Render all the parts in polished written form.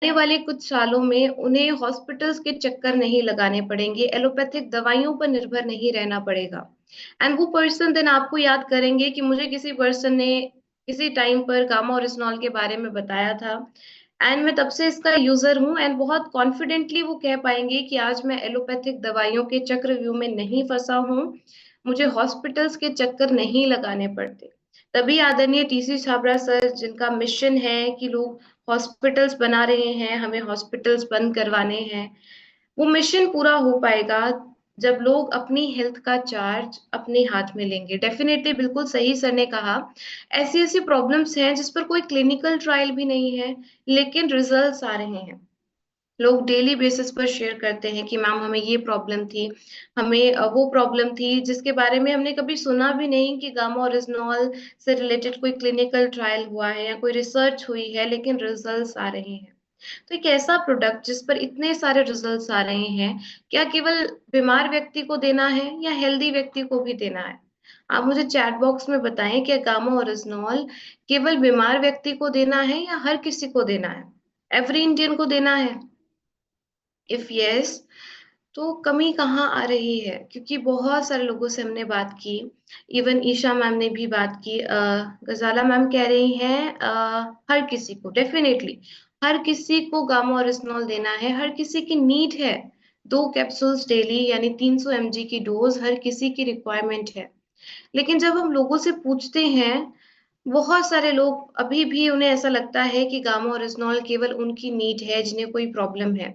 आने वाले कुछ सालों में उन्हें हॉस्पिटल्स के चक्कर नहीं लगाने पड़ेंगे, एलोपैथिक दवाइयों पर निर्भर नहीं रहना पड़ेगा। एंड वो पर्सन देन आपको याद करेंगे कि मुझे किसी पर्सन ने किसी टाइम पर गामा ओरिजिनॉल के बारे में बताया था, एंड मैं तब से इसका यूजर हूँ। एंड बहुत कॉन्फिडेंटली वो कह पाएंगे कि आज मैं एलोपैथिक दवाइयों के चक्रव्यूह में नहीं फंसा हूँ, मुझे हॉस्पिटल्स के चक्कर नहीं लगाने पड़ते। तभी आदरणीय टीसी छाबड़ा सर, जिनका मिशन है कि लोग हॉस्पिटल्स बना रहे हैं, हमें हॉस्पिटल्स बंद करवाने हैं, वो मिशन पूरा हो पाएगा जब लोग अपनी हेल्थ का चार्ज अपने हाथ में लेंगे। डेफिनेटली, बिल्कुल सही सर ने कहा। ऐसी ऐसी प्रॉब्लम्स हैं जिस पर कोई क्लिनिकल ट्रायल भी नहीं है, लेकिन रिजल्ट्स आ रहे हैं। लोग डेली बेसिस पर शेयर करते हैं कि मैम हमें ये प्रॉब्लम थी, हमें वो प्रॉब्लम थी जिसके बारे में हमने कभी सुना भी नहीं कि गामा ओरिजिनॉल से रिलेटेड कोई क्लिनिकल ट्रायल हुआ है या कोई रिसर्च हुई है, लेकिन रिजल्ट्स आ रहे हैं। तो एक ऐसा प्रोडक्ट जिस पर इतने सारे रिजल्ट्स आ रहे हैं, क्या केवल बीमार व्यक्ति को देना है या हेल्दी व्यक्ति को भी देना है? आप मुझे चैट बॉक्स में बताएं, क्या गामा ओरिजिनॉल केवल बीमार व्यक्ति को देना है या हर किसी को देना है, एवरी इंडियन को देना है? इफ यस, तो कमी कहाँ आ रही है? क्योंकि बहुत सारे लोगों से हमने बात की, इवन ईशा मैम ने भी बात की, गजाला मैम कह रही हैं हर किसी को, डेफिनेटली हर किसी को गामा ओरिजिनॉल देना है, हर किसी की नीड है। 2 कैप्सूल्स डेली यानी 300 mg की डोज हर किसी की रिक्वायरमेंट है। लेकिन जब हम लोगों से पूछते हैं, बहुत सारे लोग अभी भी, उन्हें ऐसा लगता है कि गामा ओरिजिनॉल केवल उनकी नीड है जिन्हें कोई प्रॉब्लम है।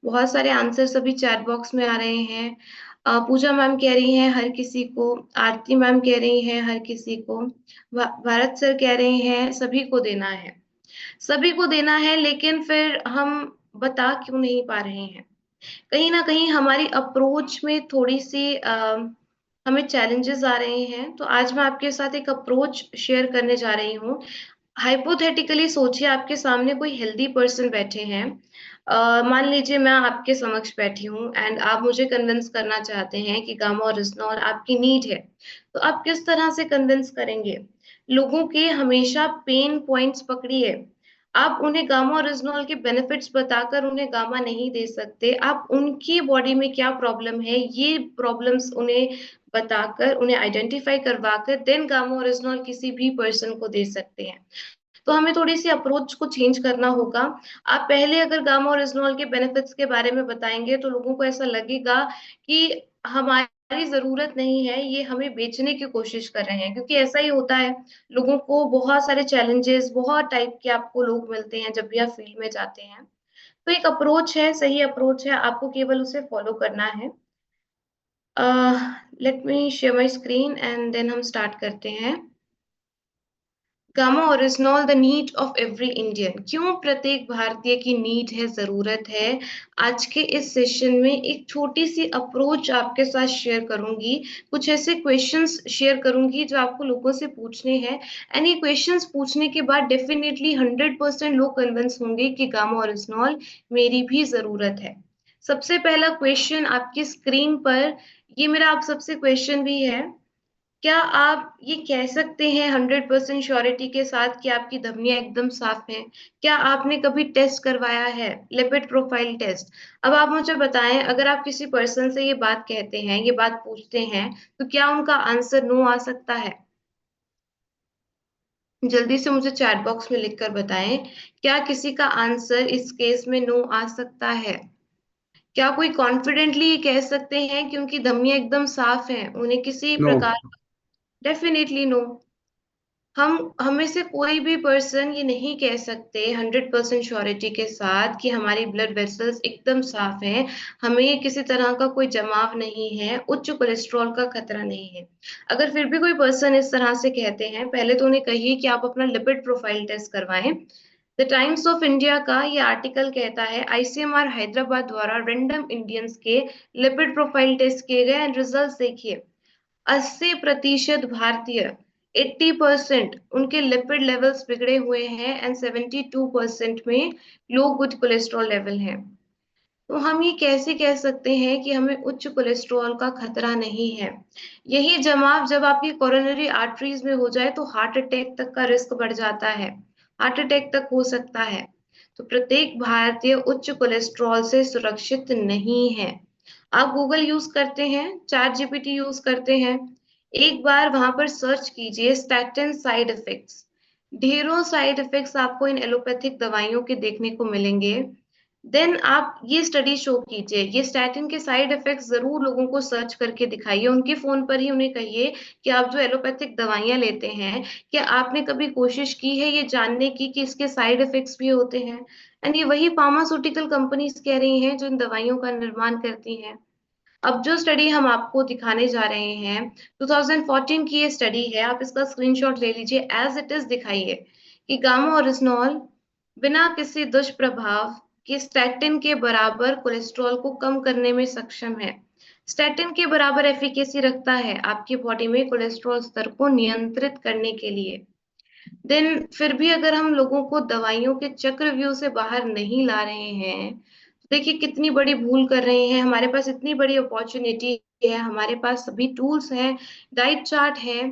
बहुत सारे आंसर्स अभी चैट बॉक्स में आ रहे हैं। पूजा मैम कह रही हैं हर किसी को, आरती मैम कह रही हैं हर किसी को, भारत सर कह रहे हैं सभी को देना है, सभी को देना है। लेकिन फिर हम बता क्यों नहीं पा रहे हैं? कहीं ना कहीं हमारी अप्रोच में थोड़ी सी हमें चैलेंजेस आ रहे हैं। तो आज मैं आपके साथ एक अप्रोच शेयर करने जा रही हूँ। हाइपोथेटिकली सोचिए, आपके सामने कोई हेल्दी पर्सन बैठे हैं। मान लीजिए मैं आपके समक्ष बैठी हूँ एंड आप मुझे कन्विंस करना चाहते हैं कि गामा ओरिजिनॉल आपकी नीड है। तो आप किस तरह से कन्विंस करेंगे? लोगों के हमेशा पेन पॉइंट्स पकड़िए। आप उन्हें गामा ओरिजिनॉल के बेनिफिट्स बताकर उन्हें गामा नहीं दे सकते। आप उनकी बॉडी में क्या प्रॉब्लम है, ये प्रॉब्लम्स उन्हें बताकर, उन्हें आइडेंटिफाई करवाकर देन गामा ओरिजिनॉल किसी भी पर्सन को दे सकते हैं। तो हमें थोड़ी सी अप्रोच को चेंज करना होगा। आप पहले अगर गामा ओरिजिनॉल के बेनिफिट्स के बारे में बताएंगे तो लोगों को ऐसा लगेगा कि हमारी जरूरत नहीं है, ये हमें बेचने की कोशिश कर रहे हैं। क्योंकि ऐसा ही होता है, लोगों को बहुत सारे चैलेंजेस, बहुत टाइप के आपको लोग मिलते हैं जब भी आप फील्ड में जाते हैं। तो एक अप्रोच है, सही अप्रोच है, आपको केवल उसे फॉलो करना है। Let me share my screen and then हम स्टार्ट करते हैं। Gamma oryzanol the need of every Indian, क्यों प्रत्येक भारतीय की नीड है, जरूरत है? आज के इस सेशन में एक छोटी सी अप्रोच आपके साथ शेयर करूंगी, कुछ ऐसे क्वेश्चंस शेयर करूंगी जो आपको लोगों से पूछने हैं। एंड ये क्वेश्चंस पूछने के बाद डेफिनेटली 100% लोग कन्विंस होंगे कि गामा ओरिजिनॉल मेरी भी जरूरत है। सबसे पहला क्वेश्चन आपकी स्क्रीन पर, ये मेरा आप सबसे क्वेश्चन भी है। क्या आप ये कह सकते हैं 100% श्योरिटी के साथ कि आपकी धमनियां एकदम साफ हैं? क्या आपने कभी टेस्ट करवाया है, लिपिड प्रोफाइल टेस्ट? अब आप मुझे बताएं, अगर आप किसी पर्सन से ये बात कहते हैं, ये बात पूछते हैं, तो क्या उनका आंसर नो आ सकता है? जल्दी से मुझे चैट बॉक्स में लिखकर बताएं, क्या किसी का आंसर इस केस में नो आ सकता है? क्या कोई कॉन्फिडेंटली ये कह सकते हैं कि उनकी धमनियां एकदम साफ हैं, उन्हें किसी नो। प्रकार? Definitely no. हम हमें से कोई भी पर्सन ये नहीं कह सकते 100% श्योरिटी के साथ कि हमारी ब्लड वेसल्स एकदम साफ हैं, हमें किसी तरह का कोई जमाव नहीं है, उच्च कोलेस्ट्रॉल का खतरा नहीं है। अगर फिर भी कोई पर्सन इस तरह से कहते हैं, पहले तो उन्हें कहिए कि आप अपना लिपिड प्रोफाइल टेस्ट करवाएं। द टाइम्स ऑफ इंडिया का ये आर्टिकल कहता है, आईसीएमआर हैदराबाद द्वारा रैंडम इंडियंस के लिपिड प्रोफाइल टेस्ट किए गए एंड रिजल्ट देखिए। 80% भारतीय, 80% उनके लिपिड लेवल्स बिगड़े हुए हैं एंड 72% में लो गुड कोलेस्ट्रॉल लेवल है। तो हम ये कैसे कह सकते हैं कि हमें उच्च कोलेस्ट्रॉल का खतरा नहीं है? यही जमाव जब आपकी कोरोनरी आर्टरीज में हो जाए तो हार्ट अटैक तक का रिस्क बढ़ जाता है, हार्ट अटैक तक हो सकता है। तो प्रत्येक भारतीय उच्च कोलेस्ट्रॉल से सुरक्षित नहीं है। आप गूगल यूज करते हैं, चैट जीपीटी यूज करते हैं, एक बार वहां पर सर्च कीजिए स्टैटिन साइड इफेक्ट्स। ढेरों साइड इफेक्ट्स आपको इन एलोपैथिक दवाइयों के देखने को मिलेंगे। देन आप ये स्टडी शो कीजिए, ये स्टैटिन के साइड इफेक्ट्स जरूर लोगों को सर्च करके दिखाइए, उनके फोन पर ही उन्हें कहिए कि आप जो एलोपैथिक दवाइयां लेते हैं, क्या आपने कभी कोशिश की है ये जानने की कि इसके साइड इफेक्ट्स भी होते हैं। एंड ये वही फार्मास्यूटिकल कंपनीज कह रही हैं जो इन दवाइयों का निर्माण करती हैं। अब जो स्टडी हम आपको दिखाने जा रहे हैं, 2014 की ये स्टडी है, आप इसका स्क्रीनशॉट ले लीजिए, एज इट इज दिखाइए कि गामा ओरिजिनॉल बिना किसी दुष्प्रभाव के स्टैटिन के बराबर कोलेस्ट्रॉल को कम करने में सक्षम है। स्टैटिन के बराबर एफिकेसी रखता है आपकी बॉडी में कोलेस्ट्रॉल स्तर को नियंत्रित करने के लिए। देन फिर भी अगर हम लोगों को दवाइयों के चक्रव्यूह से बाहर नहीं ला रहे हैं, तो देखिए कितनी बड़ी भूल कर रहे हैं। हमारे पास इतनी बड़ी अपॉर्चुनिटी है, हमारे पास सभी टूल्स हैं, डाइट चार्ट है,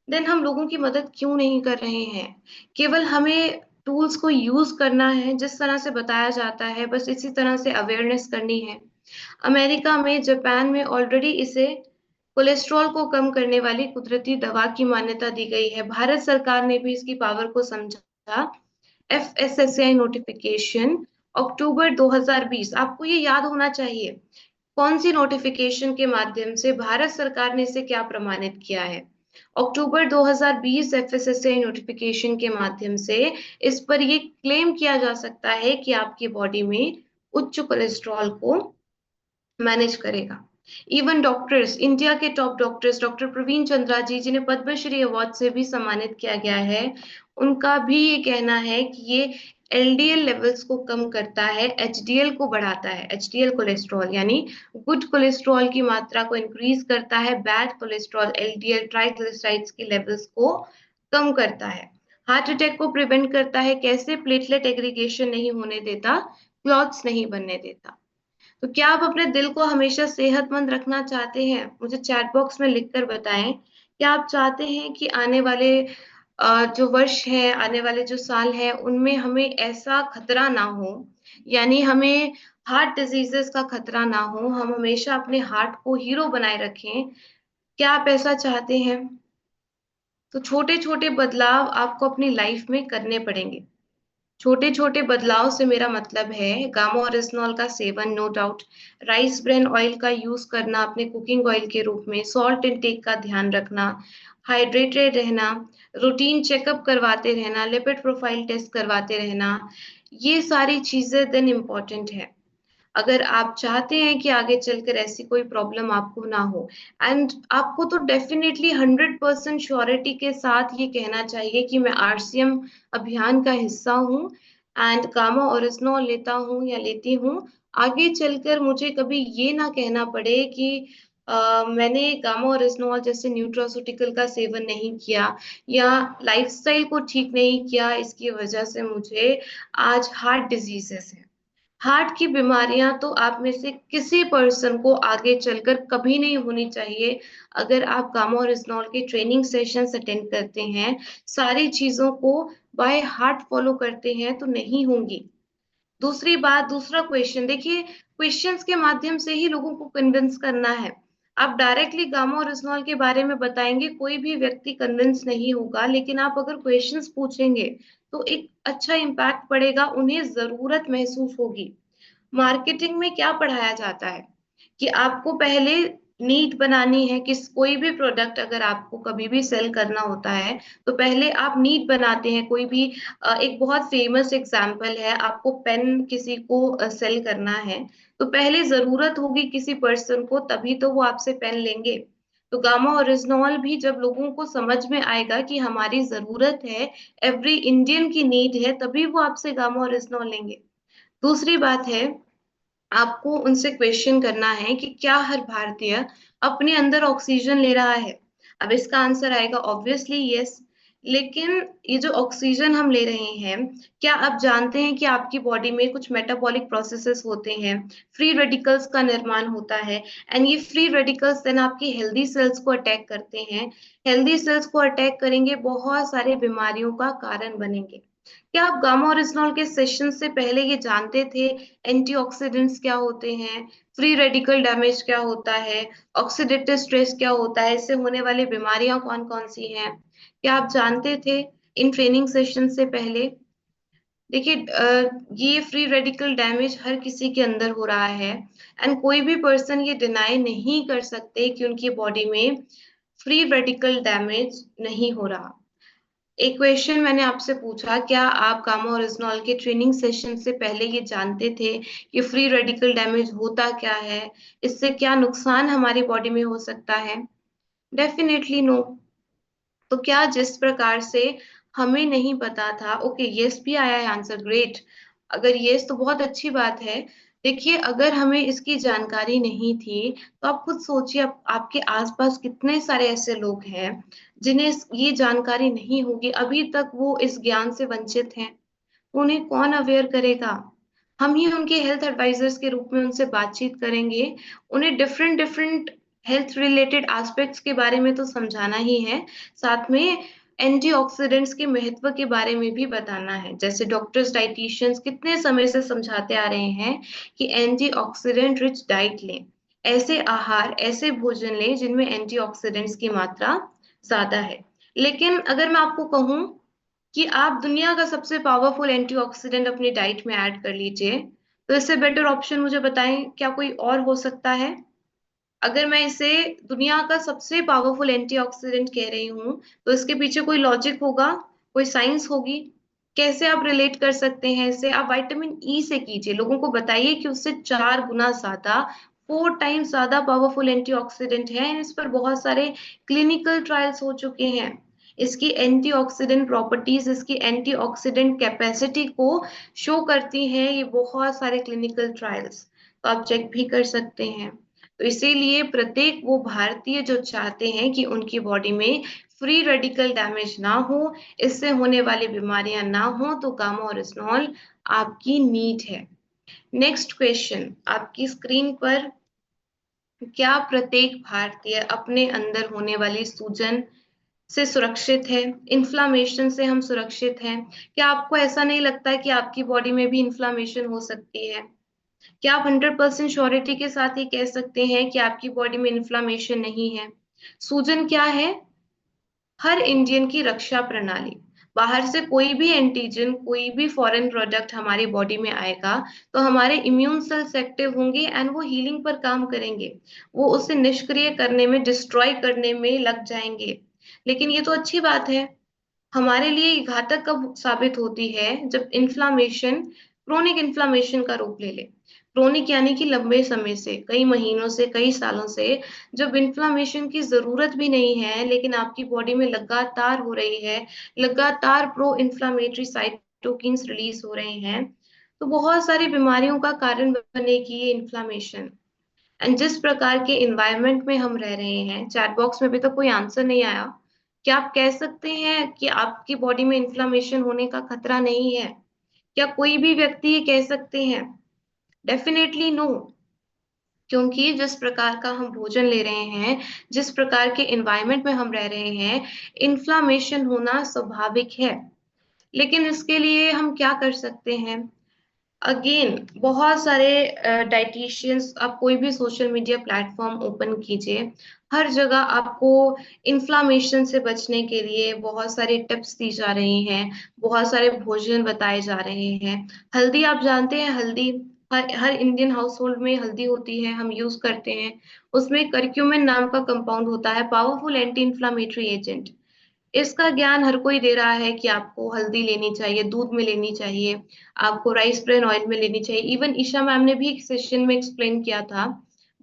देन हम लोगों की मदद क्यों नहीं कर रहे हैं। केवल हमें टूल्स को यूज करना है, जिस तरह से बताया जाता है बस इसी तरह से अवेयरनेस करनी है। अमेरिका में, जापान में ऑलरेडी इसे कोलेस्ट्रॉल को कम करने वाली कुदरती दवा की मान्यता दी गई है। भारत सरकार ने भी इसकी पावर को समझा। एफएसएसएआई नोटिफिकेशन अक्टूबर 2020, आपको ये याद होना चाहिए कौन सी नोटिफिकेशन के माध्यम से भारत सरकार ने इसे क्या प्रमाणित किया है। अक्टूबर 2020 एफएसएसएआई नोटिफिकेशन के माध्यम से इस पर ये क्लेम किया जा सकता है कि आपकी बॉडी में उच्च कोलेस्ट्रॉल को मैनेज करेगा। इवन डॉक्टर्स, इंडिया के top doctors, doctor Praveen Chandra ji जिन्हें पद्मश्री अवार्ड से भी सम्मानित किया गया है, उनका भी ये कहना है कि ये एलडीएल लेवल्स को कम करता है, एचडीएल को बढ़ाता है। एचडीएल कोलेस्ट्रॉल यानी गुड कोलेस्ट्रॉल की मात्रा को इंक्रीज करता है, बैड कोलेस्ट्रॉल एलडीएल ट्राइग्लिसराइड्स के लेवल्स को कम करता है, हार्ट अटैक को प्रिवेंट करता है। कैसे? प्लेटलेट एग्रीगेशन नहीं होने देता, क्लॉट्स नहीं बनने देता। तो क्या आप अपने दिल को हमेशा सेहतमंद रखना चाहते हैं? मुझे चैट बॉक्स में लिखकर बताएं। क्या आप चाहते हैं कि आने वाले जो वर्ष है, आने वाले जो साल है, उनमें हमें ऐसा खतरा ना हो, यानी हमें हार्ट डिजीजेस का खतरा ना हो, हम हमेशा अपने हार्ट को हीरो बनाए रखें? क्या आप ऐसा चाहते हैं? तो छोटे छोटे बदलाव आपको अपनी लाइफ में करने पड़ेंगे। छोटे छोटे बदलाव से मेरा मतलब है गामा ओरिजिनॉल का सेवन, no doubt, rice bran oil का यूज करना अपने कुकिंग ऑयल के रूप में, सॉल्ट इनटेक का ध्यान रखना, हाइड्रेटेड रहना, रूटीन चेकअप करवाते रहना, लिपिड प्रोफाइल टेस्ट करवाते रहना, ये सारी चीजें देन इम्पोर्टेंट है अगर आप चाहते हैं कि आगे चलकर ऐसी कोई प्रॉब्लम आपको ना हो। एंड आपको तो डेफिनेटली 100% श्योरिटी के साथ ये कहना चाहिए कि मैं आरसीएम अभियान का हिस्सा हूँ एंड गामा ओरिजिनॉल लेता हूँ या लेती हूँ। आगे चलकर मुझे कभी ये ना कहना पड़े कि मैंने गामा ओरिजिनॉल जैसे न्यूट्रास्यूटिकल का सेवन नहीं किया या लाइफस्टाइल को ठीक नहीं किया, इसकी वजह से मुझे आज हार्ट डिजीजेस है। हार्ट की बीमारियां तो आप में से किसी पर्सन को आगे चलकर कभी नहीं होनी चाहिए। अगर आप गामा ओरिजिनॉल के ट्रेनिंग सेशंस अटेंड करते हैं, सारी चीजों को बाय हार्ट फॉलो करते हैं, तो नहीं होंगी। दूसरी बात, दूसरा क्वेश्चन देखिए, क्वेश्चंस के माध्यम से ही लोगों को कन्विंस करना है। आप डायरेक्टली गामा ओरिजिनॉल के बारे में बताएंगे, कोई भी व्यक्ति कन्विंस नहीं होगा, लेकिन आप अगर क्वेश्चंस पूछेंगे तो एक अच्छा इम्पैक्ट पड़ेगा, उन्हें जरूरत महसूस होगी। मार्केटिंग में क्या पढ़ाया जाता है कि आपको पहले नीड बनानी है। किस कोई भी प्रोडक्ट अगर आपको कभी भी सेल करना होता है तो पहले आप नीड बनाते हैं। कोई भी एक बहुत फेमस एग्जांपल है, आपको पेन किसी को सेल करना है तो पहले जरूरत होगी किसी पर्सन को, तभी तो वो आपसे पेन लेंगे। तो गामा ओरिजिनॉल भी जब लोगों को समझ में आएगा कि हमारी जरूरत है, एवरी इंडियन की नीड है, तभी वो आपसे गामा ओरिजिनॉल लेंगे। दूसरी बात है, आपको उनसे क्वेश्चन करना है कि क्या हर भारतीय अपने अंदर ऑक्सीजन ले रहा है। अब इसका आंसर आएगा ऑब्वियसली यस। लेकिन ये जो ऑक्सीजन हम ले रहे हैं, क्या आप जानते हैं कि आपकी बॉडी में कुछ मेटाबॉलिक प्रोसेसेस होते हैं, फ्री रेडिकल्स का निर्माण होता है, एंड ये फ्री रेडिकल्स देन आपकी हेल्दी सेल्स को अटैक करते हैं। हेल्दी सेल्स को अटैक करेंगे, बहुत सारे बीमारियों का कारण बनेंगे। क्या आप गामा ओरिजिनॉल के सेशन से पहले ये जानते थे एंटीऑक्सीडेंट्स क्या होते हैं, फ्री रेडिकल डैमेज क्या होता है, ऑक्सीडेटिव स्ट्रेस क्या होता है, इससे होने वाली बीमारियां कौन कौन सी हैं? क्या आप जानते थे इन ट्रेनिंग सेशन से पहले? देखिए, ये फ्री रेडिकल डैमेज हर किसी के अंदर हो रहा है, एंड कोई भी पर्सन ये डिनाई नहीं कर सकते कि उनकी बॉडी में फ्री रेडिकल डैमेज नहीं हो रहा। एक क्वेश्चन मैंने आपसे पूछा, क्या आप गामा ओरिजिनॉल के ट्रेनिंग सेशन से पहले ये जानते थे कि फ्री रेडिकल डैमेज होता क्या है, इससे क्या नुकसान हमारी बॉडी में हो सकता है? Definitely no. तो क्या जिस प्रकार से हमें नहीं पता था, ओके यस भी आया है आंसर, ग्रेट। अगर यस तो बहुत अच्छी बात है। देखिए, अगर हमें इसकी जानकारी नहीं थी तो आप खुद सोचिए, आपके आसपास कितने सारे ऐसे लोग हैं जिन्हें ये जानकारी नहीं होगी, अभी तक वो इस ज्ञान से वंचित हैं। उन्हें कौन अवेयर करेगा? हम ही उनके हेल्थ एडवाइजर्स के रूप में उनसे बातचीत करेंगे। उन्हें different different health related aspects के बारे में तो समझाना ही है, साथ में एंटीऑक्सीडेंट्स के महत्व के बारे में भी बताना है। जैसे डॉक्टर्स, डाइटिशियंस कितने समय से समझाते आ रहे हैं कि एंटीऑक्सीडेंट रिच डाइट लें, ऐसे आहार, ऐसे भोजन लें जिनमें एंटीऑक्सीडेंट्स की मात्रा ज्यादा है। लेकिन अगर मैं आपको कहूं कि आप दुनिया का सबसे पावरफुल एंटीऑक्सीडेंट अपनी डाइट में ऐड कर लीजिए, तो इससे बेटर ऑप्शन मुझे बताएं, क्या कोई और हो सकता है? अगर मैं इसे दुनिया का सबसे पावरफुल एंटीऑक्सीडेंट कह रही हूँ, तो इसके पीछे कोई लॉजिक होगा, कोई साइंस होगी। कैसे आप रिलेट कर सकते हैं इसे? आप विटामिन ई से कीजिए, लोगों को बताइए कि उससे 4 गुना ज्यादा, 4 टाइम्स ज्यादा पावरफुल एंटीऑक्सीडेंट है। इस पर बहुत सारे क्लिनिकल ट्रायल्स हो चुके हैं। इसकी एंटीऑक्सीडेंट प्रॉपर्टीज, इसकी एंटीऑक्सीडेंट कैपेसिटी को शो करती हैं ये बहुत सारे क्लिनिकल ट्रायल्स, तो आप चेक भी कर सकते हैं। तो इसीलिए प्रत्येक वो भारतीय जो चाहते हैं कि उनकी बॉडी में फ्री रेडिकल डैमेज ना हो, इससे होने वाली बीमारियां ना हो, तो गामा ओरिजिनॉल आपकी नीड है। नेक्स्ट क्वेश्चन आपकी स्क्रीन पर, क्या प्रत्येक भारतीय अपने अंदर होने वाली सूजन से सुरक्षित है? इन्फ्लामेशन से हम सुरक्षित हैं? क्या आपको ऐसा नहीं लगता है कि आपकी बॉडी में भी इन्फ्लामेशन हो सकती है? क्या आप 100% श्योरिटी के साथ ये कह सकते हैं कि आपकी बॉडी में इन्फ्लामेशन नहीं है? सूजन क्या है? हर इंडियन की रक्षा प्रणाली। बाहर से कोई भी एंटीजन, कोई भी फॉरेन प्रोडक्ट हमारी बॉडी में आएगा, तो हमारे इम्यून सेल्स एक्टिव होंगे एंड वो हीलिंग पर काम करेंगे, वो उसे निष्क्रिय करने में, डिस्ट्रॉय करने में लग जाएंगे। लेकिन ये तो अच्छी बात है। हमारे लिए घातक कब साबित होती है? जब इन्फ्लामेशन क्रोनिक इन्फ्लामेशन का रूप ले ले। क्रोनिक यानी कि लंबे समय से, कई महीनों से, कई सालों से, जब इन्फ्लामेशन की जरूरत भी नहीं है लेकिन आपकी बॉडी में लगातार हो रही है, लगातार प्रो इन्फ्लामेटरी साइटोकिन्स रिलीज हो रहे हैं, तो बहुत सारी बीमारियों का कारण बनेगी ये इन्फ्लामेशन। एंड जिस प्रकार के इन्वायरमेंट में हम रह रहे हैं, चैट बॉक्स में अभी तक कोई आंसर नहीं आया, क्या आप कह सकते हैं कि आपकी बॉडी में इन्फ्लामेशन होने का खतरा नहीं है? क्या कोई भी व्यक्ति ये कह सकते हैं? Definitely no. क्योंकि जिस प्रकार का हम भोजन ले रहे हैं, जिस प्रकार के इन्वायरमेंट में हम रह रहे हैं, इन्फ्लामेशन होना स्वाभाविक है। लेकिन इसके लिए हम क्या कर सकते हैं? अगेन, बहुत सारे डाइटिशियंस, आप कोई भी सोशल मीडिया प्लेटफॉर्म ओपन कीजिए, हर जगह आपको इन्फ्लामेशन से बचने के लिए बहुत सारी टिप्स दी जा रही हैं, बहुत सारे भोजन बताए जा रहे हैं। हल्दी, आप जानते हैं हल्दी, हर इंडियन हाउस होल्ड में हल्दी होती है, हम यूज करते हैं। उसमें करक्यूमिन नाम का कंपाउंड होता है, पावरफुल एंटी इन्फ्लामेटरी एजेंट। इसका ज्ञान हर कोई दे रहा है कि आपको हल्दी लेनी चाहिए, दूध में लेनी चाहिए, आपको राइस ब्रेन ऑयल में लेनी चाहिए। इवन ईशा मैम ने भी एक सेशन में एक्सप्लेन किया था,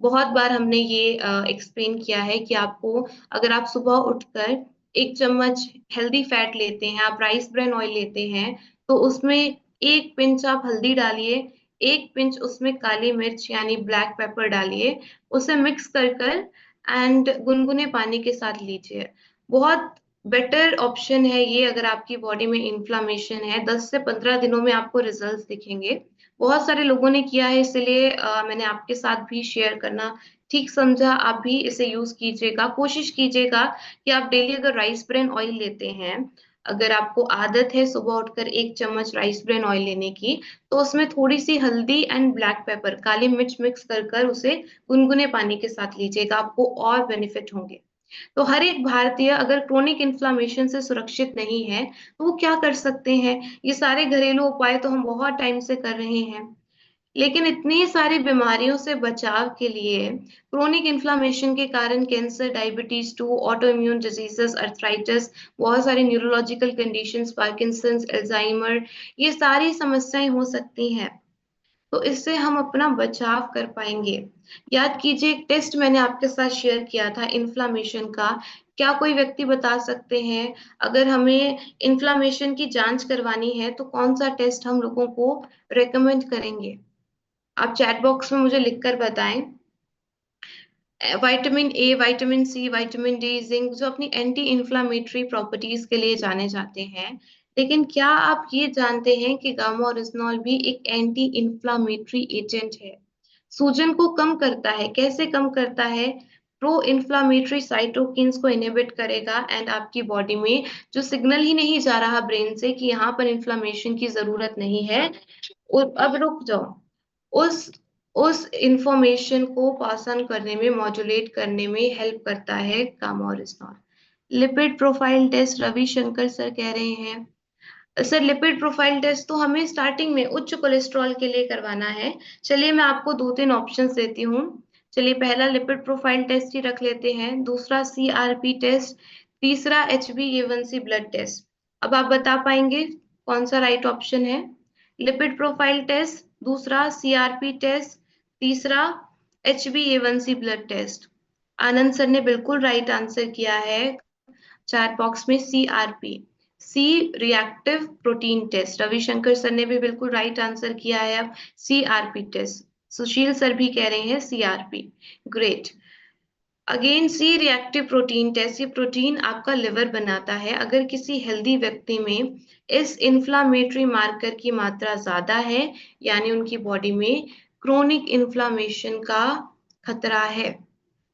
बहुत बार हमने ये एक्सप्लेन किया है कि आपको, अगर आप सुबह उठकर 1 चम्मच हेल्दी फैट लेते हैं, आप राइस ब्रेन ऑयल लेते हैं, तो उसमें 1 पिंच आप हल्दी डालिए, 1 पिंच उसमें काली मिर्च यानी ब्लैक पेपर डालिए, उसे मिक्स कर कर एंड गुनगुने पानी के साथ लीजिए। बहुत बेटर ऑप्शन है ये। अगर आपकी बॉडी में इन्फ्लामेशन है, 10 से 15 दिनों में आपको रिजल्ट्स दिखेंगे। बहुत सारे लोगों ने किया है, इसलिए मैंने आपके साथ भी शेयर करना ठीक समझा। आप भी इसे यूज कीजिएगा, कोशिश कीजिएगा कि आप डेली अगर राइस ब्रेन ऑयल लेते हैं, अगर आपको आदत है सुबह उठकर 1 चम्मच राइस ब्रेन ऑयल लेने की, तो उसमें थोड़ी सी हल्दी एंड ब्लैक पेपर, काली मिर्च मिक्स कर कर उसे गुनगुने पानी के साथ लीजिएगा, आपको और बेनिफिट होंगे। तो हर एक भारतीय अगर क्रोनिक इन्फ्लामेशन से सुरक्षित नहीं है, तो वो क्या कर सकते हैं? ये सारे घरेलू उपाय तो हम बहुत टाइम से कर रहे हैं, लेकिन इतनी सारी बीमारियों से बचाव के लिए, क्रोनिक इन्फ्लामेशन के कारण cancer, diabetes 2, auto immune diseases, arthritis, बहुत सारी न्यूरोलॉजिकल कंडीशंस, पार्किंसंस, अल्जाइमर, ये सारी समस्याएं हो सकती हैं। तो इससे हम अपना बचाव कर पाएंगे। याद कीजिए, एक टेस्ट मैंने आपके साथ शेयर किया था इन्फ्लामेशन का। क्या कोई व्यक्ति बता सकते हैं, अगर हमें इन्फ्लामेशन की जांच करवानी है तो कौन सा टेस्ट हम लोगों को रेकमेंड करेंगे? आप चैट बॉक्स में मुझे लिखकर बताएं। Vitamin A, vitamin C, vitamin D, zinc, जो अपनी एंटी इन्फ्लामेटरी प्रॉपर्टीज के लिए जाने जाते हैं। लेकिन क्या आप ये जानते हैं कि गामा ओरिजिनॉल भी एक एंटी इन्फ्लामेटरी एजेंट है? सूजन को कम करता है। कैसे कम करता है? प्रो इन्फ्लामेटरी साइटोकिन्स को इनहिबिट करेगा, एंड आपकी बॉडी में जो सिग्नल ही नहीं जा रहा ब्रेन से कि यहाँ पर इन्फ्लामेशन की जरूरत नहीं है, और अब रुक जाओ, उस उस इंफॉर्मेशन को पास ऑन करने में, मॉड्यूलेट करने में हेल्प करता है gamma oryzanol. Lipid profile test Ravishankar sir कह रहे हैं। सर, लिपिड प्रोफाइल टेस्ट तो हमें स्टार्टिंग में उच्च कोलेस्ट्रॉल के लिए करवाना है। चलिए मैं आपको 2-3 ऑप्शंस देती हूँ। चलिए, पहला लिपिड प्रोफाइल टेस्ट ही रख लेते हैं, दूसरा सीआरपी टेस्ट, तीसरा HbA1c ब्लड टेस्ट। अब आप बता पाएंगे कौन सा राइट ऑप्शन है? लिपिड प्रोफाइल टेस्ट, दूसरा सीआरपी टेस्ट, तीसरा HbA1c ब्लड टेस्ट। आनंद सर ने बिल्कुल राइट आंसर किया है चैट बॉक्स में, CRP, C reactive protein test. Ravishankar sir ने भी बिल्कुल राइट आंसर किया है अब सीआरपी टेस्ट। सुशील सर भी कह रहे हैं CRP. Great. Again, C reactive protein test, ये प्रोटीन आपका लिवर बनाता है। अगर किसी हेल्दी व्यक्ति में इस इन्फ्लामेटरी मार्कर की मात्रा ज्यादा है, यानी उनकी बॉडी में क्रोनिक इन्फ्लामेशन का खतरा है,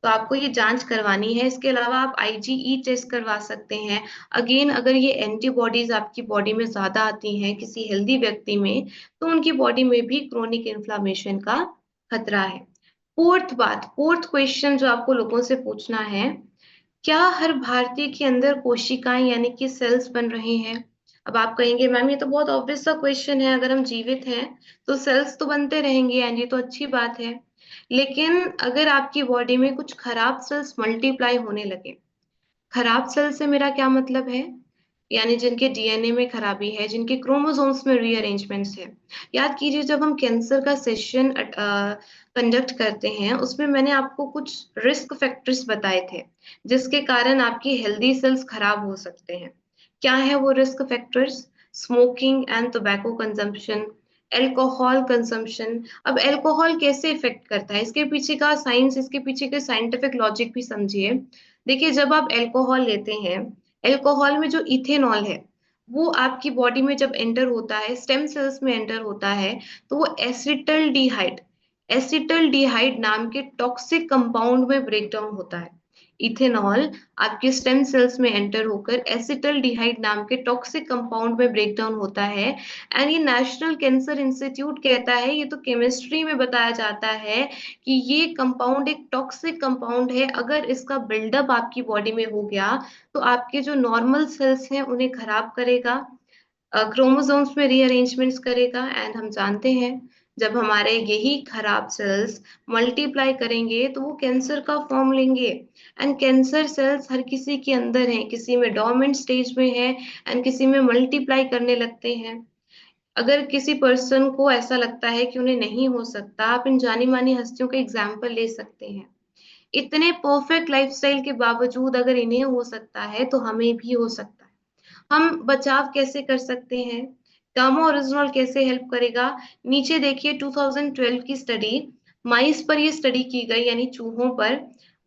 तो आपको ये जांच करवानी है। इसके अलावा आप IgE टेस्ट करवा सकते हैं। अगेन, अगर ये एंटीबॉडीज आपकी बॉडी में ज्यादा आती हैं किसी हेल्दी व्यक्ति में, तो उनकी बॉडी में भी क्रोनिक इन्फ्लामेशन का खतरा है। फोर्थ क्वेश्चन जो आपको लोगों से पूछना है, क्या हर भारतीय के अंदर कोशिकाएं यानी कि सेल्स बन रहे हैं? अब आप कहेंगे मैम ये तो बहुत ऑब्वियस सा क्वेश्चन है, अगर हम जीवित हैं तो सेल्स तो बनते रहेंगे, एंड ये तो अच्छी बात है। लेकिन अगर आपकी बॉडी में कुछ खराब सेल्स मल्टीप्लाई होने लगे, खराब सेल से मेरा क्या मतलब है? यानी जिनके डीएनए में खराबी है, जिनके क्रोमोसोम्स में रीअरेंजमेंट्स है। याद कीजिए, जब हम कैंसर का सेशन कंडक्ट करते हैं, उसमें मैंने आपको कुछ रिस्क फैक्टर्स बताए थे जिसके कारण आपकी हेल्दी सेल्स खराब हो सकते हैं। क्या है वो risk factors? Smoking and tobacco consumption, alcohol consumption. अब एल्कोहल कैसे इफेक्ट करता है, इसके पीछे का साइंस, इसके पीछे के साइंटिफिक लॉजिक भी समझिए। देखिए, जब आप एल्कोहल लेते हैं, एल्कोहल में जो इथेनॉल है, वो आपकी बॉडी में जब एंटर होता है, स्टेम सेल्स में एंटर होता है, तो वो एसिटल्डिहाइड नाम के टॉक्सिक कंपाउंड में ब्रेक डाउन होता है। इथेनॉल आपके स्टेम सेल्स में एंटर होकर एसिटल्डिहाइड नाम के टॉक्सिक कंपाउंड में ब्रेक डाउन होता है। एंड ये नेशनल कैंसर इंस्टीट्यूट कहता है, ये तो केमिस्ट्री में बताया जाता है कि ये कंपाउंड एक टॉक्सिक कंपाउंड है। अगर इसका बिल्डअप आपकी बॉडी में हो गया, तो आपके जो नॉर्मल सेल्स हैं उन्हें खराब करेगा, क्रोमोसोम्स में रीअरेंजमेंट्स करेगा। एंड हम जानते हैं, जब हमारे यही खराब सेल्स मल्टीप्लाई करेंगे तो वो कैंसर का फॉर्म लेंगे। एंड कैंसर सेल्स हर किसी के अंदर हैं, किसी में डोर्मेंट स्टेज में है एंड किसी में मल्टीप्लाई करने लगते हैं। अगर किसी पर्सन को ऐसा लगता है कि उन्हें नहीं हो सकता, आप इन जानी मानी हस्तियों का एग्जाम्पल ले सकते हैं। इतने परफेक्ट लाइफस्टाइल के बावजूद अगर इन्हें हो सकता है, तो हमें भी हो सकता है। हम बचाव कैसे कर सकते हैं? गामा ओरिजिनॉल कैसे हेल्प करेगा? नीचे देखिए, 2012 की स्टडी, माइस पर ये स्टडी की गई, यानी चूहों पर।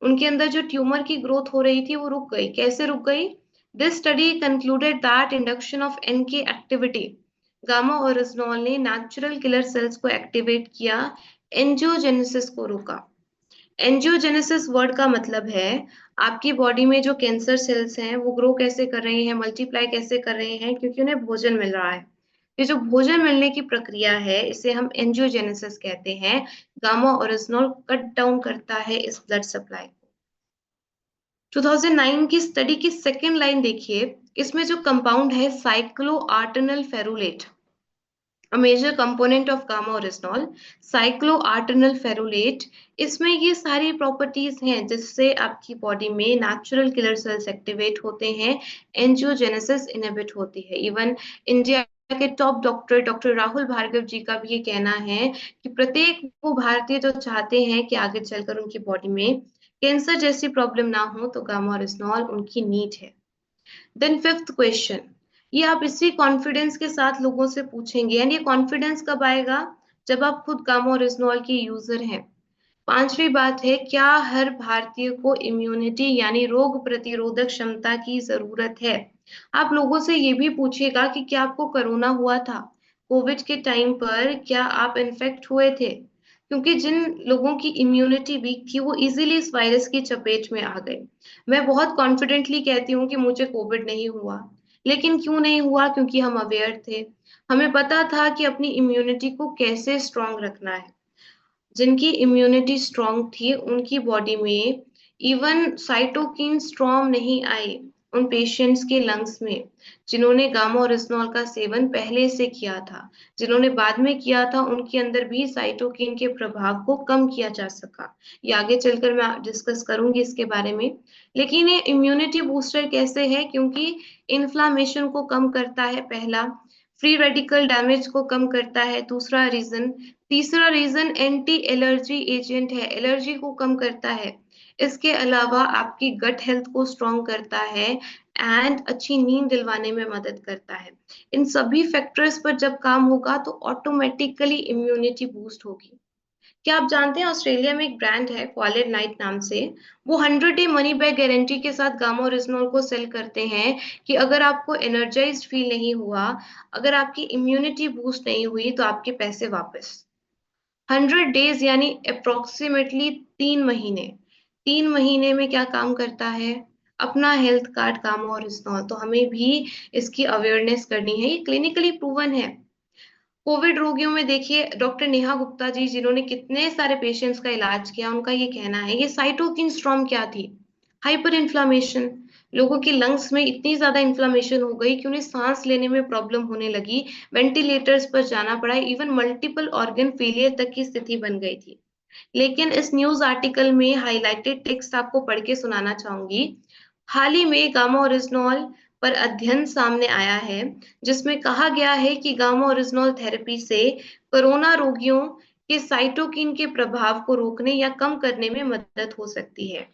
उनके अंदर जो ट्यूमर की ग्रोथ हो रही थी वो रुक गई। कैसे रुक गई? This study concluded that induction of NK activity, gamma oryzanol ने नेचुरल किलर सेल्स को एक्टिवेट किया, एंजियोजेनेसिस को रोका। एंजियोजेनेसिस वर्ड का मतलब है आपकी बॉडी में जो कैंसर सेल्स हैं वो ग्रो कैसे कर रहे हैं, मल्टीप्लाई कैसे कर रहे हैं, क्योंकि उन्हें भोजन मिल रहा है। ये जो भोजन मिलने की प्रक्रिया है इसे हम एंजियोजेनेसिस कहते हैं। गामा ओरिजिनल कट डाउन करता है इस ब्लड सप्लाई को। 2009 की स्टडी की सेकेंड लाइन देखिए, इसमें जो कंपाउंड है साइक्लोआर्टेनल फेरुलेट, a major component of gamma orisnol, cycloartenal ferulate, इसमें ये सारी प्रॉपर्टीज हैं जिससे आपकी बॉडी में नेचुरल किलर सेल्स एक्टिवेट होते हैं, एंजियोजेनेसिस इनहिबिट होती है। इवन इंडिया के top doctor doctor Rahul Bhargava ji का भी ये कहना है कि प्रत्येक वो भारतीय जो चाहते हैं कि आगे चलकर उनकी बॉडी में कैंसर जैसी प्रॉब्लम ना हो तो गामा ओरिजिनल उनकी नीड है। देन फिफ्थ क्वेश्चन, ये आप इसी कॉन्फिडेंस के साथ लोगों से पूछेंगे, एंड ये कॉन्फिडेंस कब आएगा, जब आप खुद गामा ओरिजिनल की यूजर हैं। पांचवी बात है, क्या हर भारतीय को इम्यूनिटी यानी रोग प्रतिरोधक क्षमता की जरूरत है। आप लोगों से ये भी पूछेगा कि क्या आपको कोरोना हुआ था, कोविड के टाइम पर क्या आप इन्फेक्ट हुए थे, क्योंकि जिन लोगों की इम्यूनिटी वीक थी वो इजीली इस वायरस की चपेट में आ गए। मैं बहुत कॉन्फिडेंटली कहती हूँ कि मुझे कोविड नहीं हुआ, लेकिन क्यों नहीं हुआ, क्योंकि हम अवेयर थे। हमें पता था कि अपनी इम्यूनिटी को कैसे स्ट्रांग रखना है। जिनकी इम्यूनिटी स्ट्रांग थी उनकी बॉडी में इवन साइटोकिन स्ट्रॉन्ग नहीं आए उन पेशेंट्स के लंग्स में जिन्होंने गामा ओरिजिनल का सेवन पहले से किया था। जिन्होंने बाद में किया था उनके अंदर भी साइटोकिन के प्रभाव को कम किया जा सका। ये आगे चलकर मैं डिस्कस करूंगी इसके बारे में। लेकिन ये इम्यूनिटी बूस्टर कैसे है, क्योंकि इन्फ्लामेशन को कम करता है पहला, फ्री रेडिकल डैमेज को कम करता है दूसरा रीजन, तीसरा रीजन एंटी एलर्जी एजेंट है, एलर्जी को कम करता है। इसके अलावा आपकी गट हेल्थ को स्ट्रॉन्ग करता है एंड अच्छी नींद दिलवाने में मदद करता है। इन सभी फैक्टर्स पर जब काम होगा तो ऑटोमेटिकली इम्यूनिटी बूस्ट होगी। क्या आप जानते हैं ऑस्ट्रेलिया में एक ब्रांड है क्वालिड नाइट नाम से, वो 100 डे मनी बैक गारंटी के साथ गामा ओरिजिनल को सेल करते हैं कि अगर आपको एनर्जाइज्ड फील नहीं हुआ, अगर आपकी इम्यूनिटी बूस्ट नहीं हुई तो आपके पैसे वापस। 100 डेज यानी अप्रोक्सीमेटली 3 महीने। 3 महीने में क्या काम करता है, अपना हेल्थ कार्ड गामा ओरिजिनल, तो हमें भी इसकी अवेयरनेस करनी है, ये क्लिनिकली प्रूवन है। कोविड रोगियों में देखिए डॉक्टर नेहा गुप्ता जी जिन्होंने कितने सारे पेशेंट्स का इलाज किया, उनका ये कहना है ये साइटोकिन स्ट्रॉम क्या थी, हाइपर इन्फ्लामेशन। लोगों के लंग्स में इतनी ज्यादा इन्फ्लामेशन हो गई कि उन्हें सांस लेने में प्रॉब्लम होने लगी, वेंटिलेटर्स पर जाना पड़ा, इवन मल्टीपल ऑर्गन फेलियर तक की स्थिति बन गई थी। लेकिन इस न्यूज आर्टिकल में हाईलाइटेड टेक्स्ट आपको पढ़ के सुनाना चाहूंगी। हाल ही में गामा ओरिजिनल पर अध्ययन सामने आया है जिसमें कहा गया है कि गामा ओरिजिनल थेरेपी से कोरोना रोगियों के साइटोकिन के प्रभाव को रोकने या कम करने में मदद हो सकती है।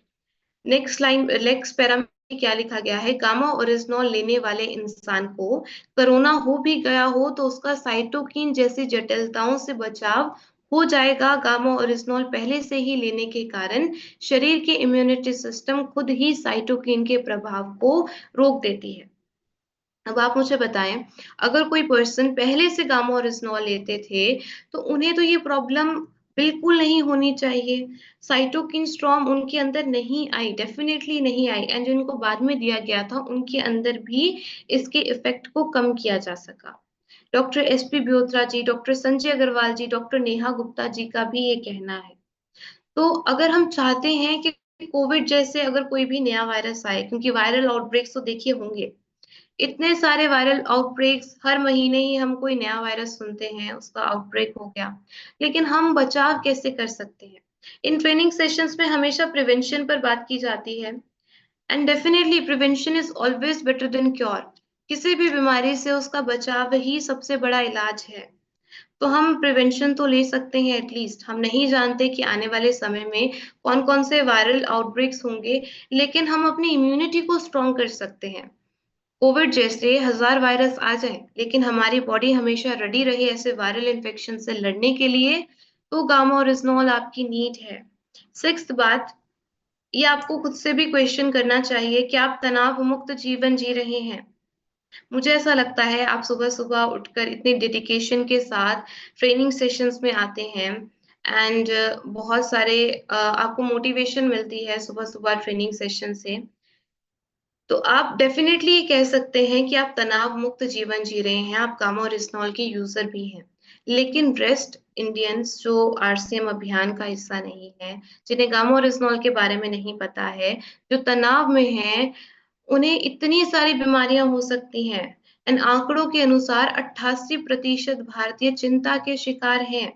नेक्स्ट पैरा में क्या लिखा गया है, गामा ओरिजिनल लेने वाले इंसान को कोरोना हो भी गया हो तो उसका साइटोकिन जैसी जटिलताओं से बचाव हो जाएगा। गामा ओरिजिनल पहले से ही लेने के कारण शरीर के इम्यूनिटी सिस्टम खुद ही साइटोकिन के प्रभाव को रोक देती है। अब आप मुझे बताएं, अगर कोई पर्सन पहले से गामा ओरिजिनल लेते थे तो उन्हें तो ये प्रॉब्लम बिल्कुल नहीं होनी चाहिए। साइटोकिन स्ट्रॉम उनके अंदर नहीं आई, डेफिनेटली नहीं आई, एंड जिनको बाद में दिया गया था उनके अंदर भी इसके इफेक्ट को कम किया जा सका। डॉक्टर एसपी ब्योत्रा जी, डॉक्टर संजय अग्रवाल जी, डॉक्टर नेहा गुप्ता जी का भी ये कहना है। तो अगर हम चाहते हैं कि कोविड जैसे अगर कोई भी नया वायरस आए, क्योंकि वायरल आउटब्रेक्स तो देखिए होंगे, इतने सारे वायरल आउटब्रेक्स हर महीने ही हम कोई नया वायरस सुनते हैं उसका आउटब्रेक हो गया, लेकिन हम बचाव कैसे कर सकते हैं। इन ट्रेनिंग सेशंस में हमेशा प्रिवेंशन पर बात की जाती है, and definitely prevention is always better than cure. किसी भी बीमारी से उसका बचाव ही सबसे बड़ा इलाज है। तो हम प्रिवेंशन तो ले सकते हैं एटलीस्ट। हम नहीं जानते कि आने वाले समय में कौन कौन से वायरल आउटब्रेक्स होंगे, लेकिन हम अपनी इम्यूनिटी को स्ट्रॉन्ग कर सकते हैं। कोविड जैसे 1000 वायरस आ जाए लेकिन हमारी बॉडी हमेशा रेडी रहे ऐसे वायरल इन्फेक्शन से लड़ने के लिए, तो गामा ओरिजिनल आपकी नीड है। सिक्स्थ बात, ये आपको खुद से भी क्वेश्चन करना चाहिए कि आप तनाव मुक्त जीवन जी रहे हैं। मुझे ऐसा लगता है आप सुबह सुबह उठकर इतने डेडिकेशन के साथ ट्रेनिंग सेशंस में आते हैं, एंड बहुत सारे आपको मोटिवेशन मिलती है सुबह सुबह ट्रेनिंग सेशन से। तो आप डेफिनेटली कह सकते हैं कि आप तनाव मुक्त जीवन जी रहे हैं, आप गामा और इस्नॉल के यूजर भी हैं। लेकिन रेस्ट इंडियंस जो आरसीएम अभियान का हिस्सा नहीं है, जिन्हें गामा और इस्नॉल के बारे में नहीं पता है, जो तनाव में हैं, उन्हें इतनी सारी बीमारियां हो सकती हैं। इन आंकड़ों के अनुसार 88% भारतीय चिंता के शिकार हैं।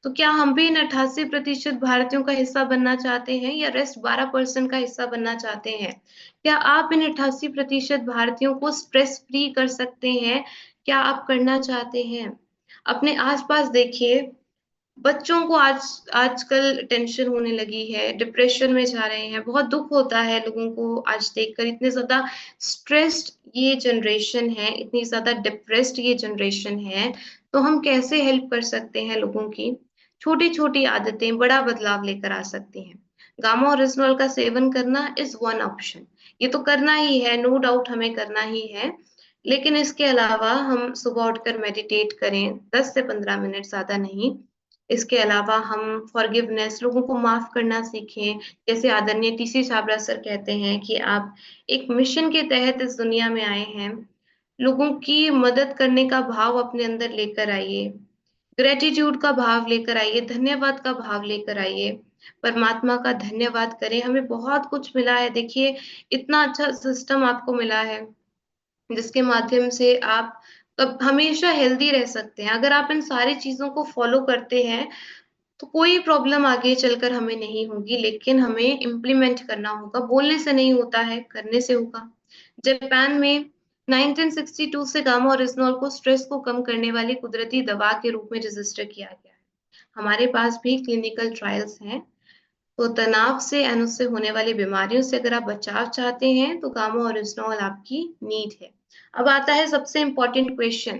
तो क्या हम भी इन 88% भारतीयों का हिस्सा बनना चाहते हैं, या रेस्ट 12% का हिस्सा बनना चाहते हैं? क्या आप इन 88% भारतीयों को स्ट्रेस फ्री कर सकते हैं? क्या आप करना चाहते हैं? अपने आसपास देखिए, बच्चों को आजकल टेंशन होने लगी है, डिप्रेशन में जा रहे हैं। बहुत दुख होता है लोगों को आज देखकर, इतने ज्यादा स्ट्रेस्ड ये जनरेशन है, इतनी ज्यादा डिप्रेस्ड ये जनरेशन है। तो हम कैसे हेल्प कर सकते हैं लोगों की? छोटी छोटी आदतें बड़ा बदलाव लेकर आ सकती हैं। गामा ओरिजिनल का सेवन करना इज वन ऑप्शन। ये तो करना ही है, नो डाउट हमें करना ही है। लेकिन इसके अलावा हम सुबह उठकर मेडिटेट करें, 10 से 15 मिनट, ज्यादा नहीं। इसके अलावा हम फॉरगिवनेस, लोगों को माफ करना सीखें। जैसे आदरणीय टीसी छाबड़ा सर कहते हैं कि आप एक मिशन के तहत इस दुनिया में आए हैं। लोगों की मदद करने का भाव अपने अंदर लेकर आइए, ग्रेटिट्यूड का भाव लेकर आइए, धन्यवाद का भाव लेकर आइए। परमात्मा का धन्यवाद करें, हमें बहुत कुछ मिला है। देखिए, इतना अच्छा सिस्टम आपको मिला है जिसके माध्यम से आप कब हमेशा हेल्दी रह सकते हैं। अगर आप इन सारी चीजों को फॉलो करते हैं तो कोई प्रॉब्लम आगे चलकर हमें नहीं होगी। लेकिन हमें इम्प्लीमेंट करना होगा, बोलने से नहीं होता है, करने से होगा। जापान में 1962 से गामा ओरिजिनल को स्ट्रेस को कम करने वाली कुदरती दवा के रूप में रजिस्टर किया गया है। हमारे पास भी क्लिनिकल ट्रायल्स हैं। तो तनाव से एंड उससे होने वाली बीमारियों से अगर आप बचाव चाहते हैं तो गामा ओरिजिनल आपकी नीड है। अब आता है सबसे इम्पोर्टेंट क्वेश्चन।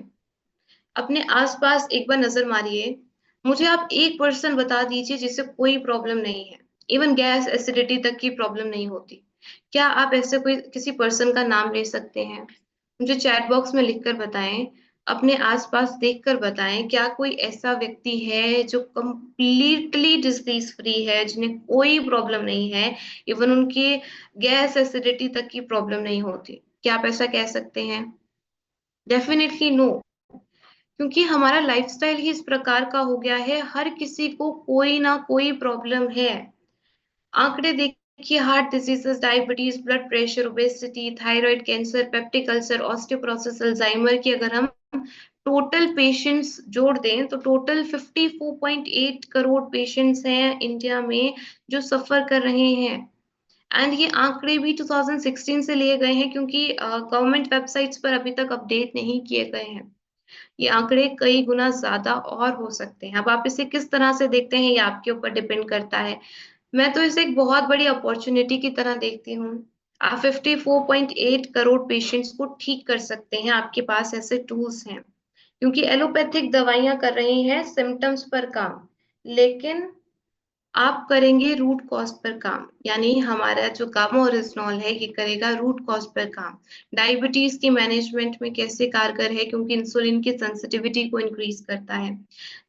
अपने आसपास एक बार नजर मारिए, मुझे आप एक पर्सन बता दीजिए जिसे कोई प्रॉब्लम नहीं है, इवन गैस एसिडिटी तक की प्रॉब्लम नहीं होती। क्या आप ऐसे कोई किसी पर्सन का नाम ले सकते हैं? मुझे चैट बॉक्स में लिखकर बताएं। अपने आसपास देखकर बताएं, क्या कोई ऐसा व्यक्ति है जो कंप्लीटली डिजीज फ्री है, जिन्हें कोई प्रॉब्लम नहीं है, इवन उनकी गैस एसिडिटी तक की प्रॉब्लम नहीं होती? क्या आप ऐसा कह सकते हैं? Definitely no. क्योंकि हमारा लाइफस्टाइल ही इस प्रकार का हो गया है, हर किसी को कोई ना कोई प्रॉब्लम है। आंकड़े देखिए, heart diseases, diabetes, blood pressure, obesity, thyroid, cancer, peptic ulcer, osteoporosis, Alzheimer की अगर हम टोटल पेशेंट्स जोड़ दें तो टोटल 54.8 करोड़ पेशेंट्स हैं इंडिया में जो सफर कर रहे हैं। एंड ये आंकड़े भी 2016 से लिए गए हैं, क्योंकि गवर्नमेंट वेबसाइट्स पर अभी तक अपडेट नहीं किए गए हैं। ये आंकड़े कई गुना ज्यादा और हो सकते हैं। अब आप इसे किस तरह से देखते हैं, ये आपके ऊपर डिपेंड करता है। मैं तो इसे एक बहुत बड़ी अपॉर्चुनिटी की तरह देखती हूँ। आप 54.8 करोड़ पेशेंट्स को ठीक कर सकते हैं, आपके पास ऐसे टूल्स हैं। क्योंकि एलोपैथिक दवाइयां कर रही हैं सिम्टम्स पर काम, लेकिन आप करेंगे रूट कॉज पर काम। यानी हमारा जो गामा ओरिजिनल है ये करेगा रूट कॉज पर काम। डायबिटीज की मैनेजमेंट में कैसे कारगर है, क्योंकि इंसुलिन की सेंसिटिविटी को इंक्रीज करता है।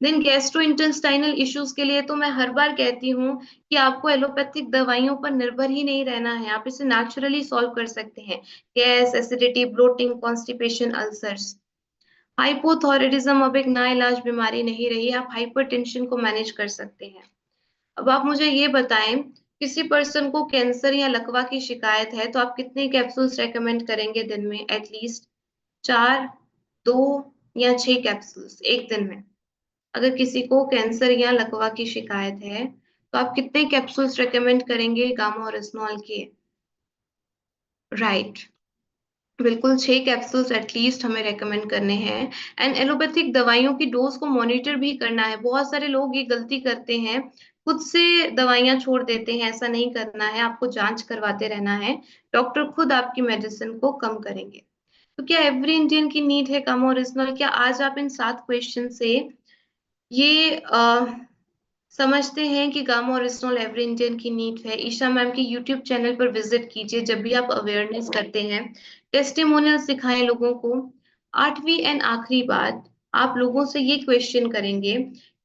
देन गैस्ट्रो इंटेस्टाइनल इश्यूज के लिए तो मैं हर बार कहती हूँ कि आपको एलोपैथिक दवाइयों पर निर्भर ही नहीं रहना है, आप इसे नेचुरली सॉल्व कर सकते हैं। Gas, acidity, bloating, constipation, ulcers. Hypothyroidism अब एक नाइलाज बीमारी नहीं रही, आप हाइपरटेंशन को मैनेज कर सकते हैं। अब आप मुझे ये बताएं, किसी पर्सन को कैंसर या लकवा की शिकायत है तो आप कितने कैप्सूल्स रेकमेंड करेंगे दिन में? एटलीस्ट 4, 2 या 6 कैप्सूल्स एक दिन में। अगर किसी को कैंसर या लकवा की शिकायत है तो आप कितने कैप्सूल्स रेकमेंड करेंगे गामा ओरिजिनल के? राइट, बिल्कुल 6 कैप्सूल्स एटलीस्ट हमें रेकमेंड करने हैं। एंड एलोपैथिक दवाइयों की डोज को मॉनिटर भी करना है। बहुत सारे लोग ये गलती करते हैं, खुद से दवाइयां छोड़ देते हैं। ऐसा नहीं करना है, आपको जांच करवाते रहना है। डॉक्टर खुद आपकी मेडिसिन को कम करेंगे। तो क्या एवरी इंडियन की नीड है गामा ओरिजिनल? क्या आज आप इन 7 क्वेश्चन से ये समझते हैं कि गामा ओरिजिनल एवरी इंडियन की नीड है? ईशा मैम के यूट्यूब चैनल पर विजिट कीजिए जब भी आप अवेयरनेस करते हैं। टेस्टिमोनियल सिखाएं लोगों को। 8वीं एंड आखिरी बात, आप लोगों से ये क्वेश्चन करेंगे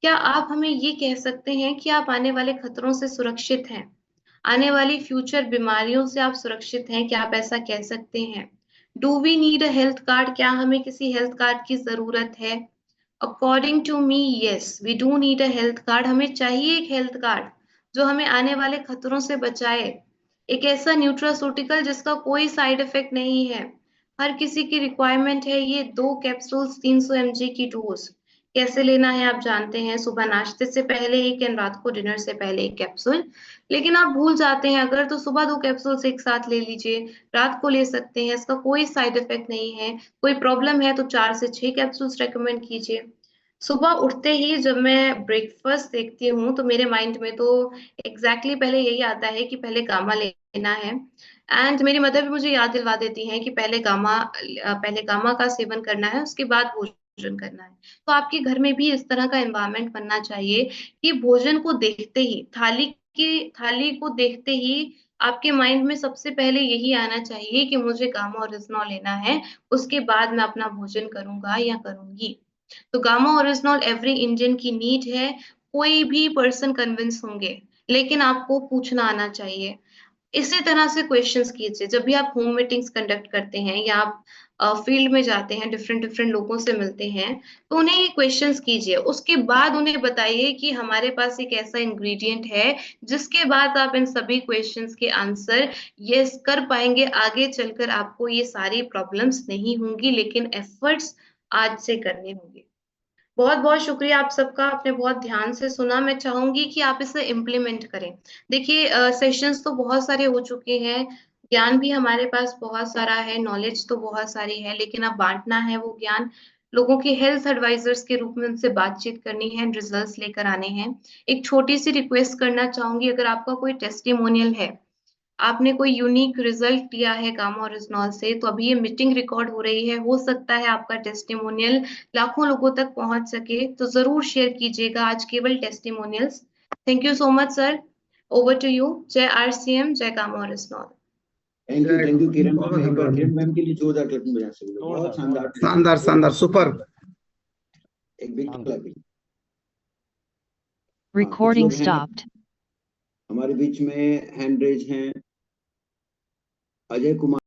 क्या आप हमें ये कह सकते हैं कि आप आने वाले खतरों से सुरक्षित हैं? आने वाली फ्यूचर बीमारियों से आप सुरक्षित हैं? क्या आप ऐसा कह सकते हैं? Do we need a health card? क्या हमें किसी हेल्थ कार्ड की जरूरत है? According to me, yes, we do need a health card. हमें चाहिए एक हेल्थ कार्ड जो हमें आने वाले खतरों से बचाए। एक ऐसा न्यूट्रास्यूटिकल जिसका कोई साइड इफेक्ट नहीं है। हर किसी की रिक्वायरमेंट है ये 2 कैप्सूल्स 300 mg की डोज। कैसे लेना है आप जानते हैं, सुबह नाश्ते से पहले एक एंड रात को डिनर से पहले एक कैप्सूल। लेकिन आप भूल जाते हैं अगर, तो सुबह 2 कैप्सूल्स एक साथ ले लीजिए, रात को ले सकते हैं, इसका कोई साइड इफेक्ट नहीं है। कोई प्रॉब्लम है तो 4 से 6 कैप्सूल्स रेकमेंड कीजिए। सुबह उठते ही जब मैं ब्रेकफास्ट देखती हूँ तो मेरे माइंड में तो पहले यही आता है कि पहले गामा लेना है। एंड मेरी मदर भी मुझे याद दिलवा देती हैं कि पहले गामा का सेवन करना है, उसके बाद भोजन करना है। तो आपके घर में भी इस तरह का एनवायरनमेंट बनना चाहिए कि भोजन को देखते ही, थाली को देखते ही आपके माइंड में सबसे पहले यही आना चाहिए कि मुझे गामा ओरिजिनल लेना है, उसके बाद मैं अपना भोजन करूंगा या करूंगी। तो गामा ओरिजिनल एवरी इंडियन की नीड है। कोई भी पर्सन कन्विंस होंगे, लेकिन आपको पूछना आना चाहिए। इसी तरह से क्वेश्चंस कीजिए जब भी आप होम मीटिंग्स कंडक्ट करते हैं या आप फील्ड में जाते हैं, डिफरेंट डिफरेंट लोगों से मिलते हैं, तो उन्हें ये क्वेश्चंस कीजिए। उसके बाद उन्हें बताइए कि हमारे पास एक ऐसा इंग्रेडिएंट है जिसके बाद आप इन सभी क्वेश्चंस के आंसर यस कर पाएंगे। आगे चलकर आपको ये सारी प्रॉब्लम्स नहीं होंगी, लेकिन एफर्ट्स आज से करने होंगे। बहुत बहुत शुक्रिया आप सबका, आपने बहुत ध्यान से सुना। मैं चाहूंगी कि आप इसे इम्प्लीमेंट करें। देखिए, सेशंस तो बहुत सारे हो चुके हैं, ज्ञान भी हमारे पास बहुत सारा है, नॉलेज तो बहुत सारी है, लेकिन अब बांटना है वो ज्ञान। लोगों के हेल्थ एडवाइजर्स के रूप में उनसे बातचीत करनी है, रिजल्ट्स लेकर आने हैं। एक छोटी सी रिक्वेस्ट करना चाहूंगी, अगर आपका कोई टेस्टिमोनियल है, आपने कोई यूनिक रिजल्ट दिया है गामा ओरिजिनल से, तो अभी ये मीटिंग रिकॉर्ड हो रही है, हो सकता है आपका टेस्टिमोनियल लाखों लोगों तक पहुंच सके, तो जरूर शेयर कीजिएगा। आज केवल testimonials. Thank you so much sir. Over to you. जय आरसीएम, जय gamma original. Thank you Kiran बहुत मैम। एक बार धन्यवाद। किरण मैम के लिए जोरदार क्लैपिंग बजा सकते हो। बहुत शानदार शानदार शानदार सुपर। एक बिग क्लैपिंग। Recording stopped. हमारे बीच में हैंड रेज हैं अजय कुमार।